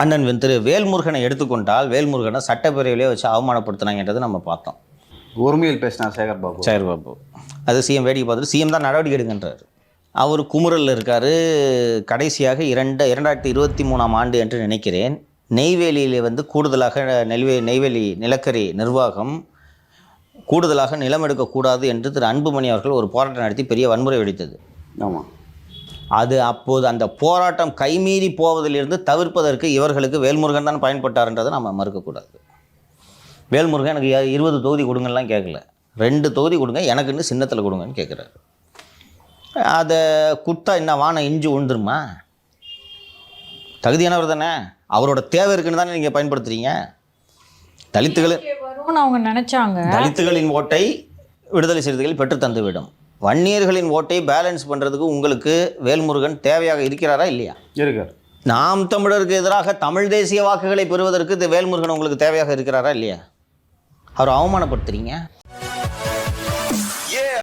அண்ணன் திரு வேல்முருகனை எடுத்துக்கொண்டால் வேல்முருகனை சட்டப்பேரவையிலே வச்சு அவமானப்படுத்தினாங்கன்றது நம்ம பார்த்தோம். ஒருமையில் பேசினார் சேகர்பாபு. அது சிஎம் வேடிக்கை பார்த்துட்டு சிஎம் தான் நடவடிக்கை எடுக்கின்றார். அவர் குமுறலில் இருக்கார். கடைசியாக 2023 என்று நினைக்கிறேன், நெய்வேலியில் கூடுதலாக நெய்வேலி நிலக்கரி நிர்வாகம் கூடுதலாக நிலம் எடுக்கக்கூடாது என்று திரு அன்புமணி அவர்கள் ஒரு போராட்டம் நடத்தி பெரிய வன்முறை வெடித்தது. ஆமாம். அது அப்போது அந்த போராட்டம் கைமீறி போவதிலிருந்து தவிர்ப்பதற்கு இவர்களுக்கு வேல்முருகன் தான் பயன்பட்டார்ன்றதை நம்ம மறுக்கக்கூடாது. வேல்முருகன் எனக்கு 20 தொகுதி கொடுங்கலாம் கேட்கல, 2 தொகுதி கொடுங்க, எனக்குன்னு சின்னத்தில் கொடுங்கன்னு கேட்குறாரு. அதை கொடுத்தா என்ன வானம் இஞ்சி உழுந்துருமா? தகுதியானவர் தானே, அவரோட தேவை இருக்குன்னு தானே நீங்கள் பயன்படுத்துகிறீங்க. அவங்க நினச்சாங்க தலித்துகளின் ஓட்டை விடுதலை சிறுத்தைகள் பெற்று தந்துவிடும். வன்னியர்களின் ஓட்டை பேலன்ஸ் பண்ணுறதுக்கு உங்களுக்கு வேல்முருகன் தேவையாக இருக்கிறாரா இல்லையா? இருக்கார். நாம் தமிழருக்கு எதிராக தமிழ் தேசிய வாக்குகளை பெறுவதற்கு வேல்முருகன் உங்களுக்கு தேவையாக இருக்கிறாரா இல்லையா? அவர் அவமானப்படுத்துறீங்க.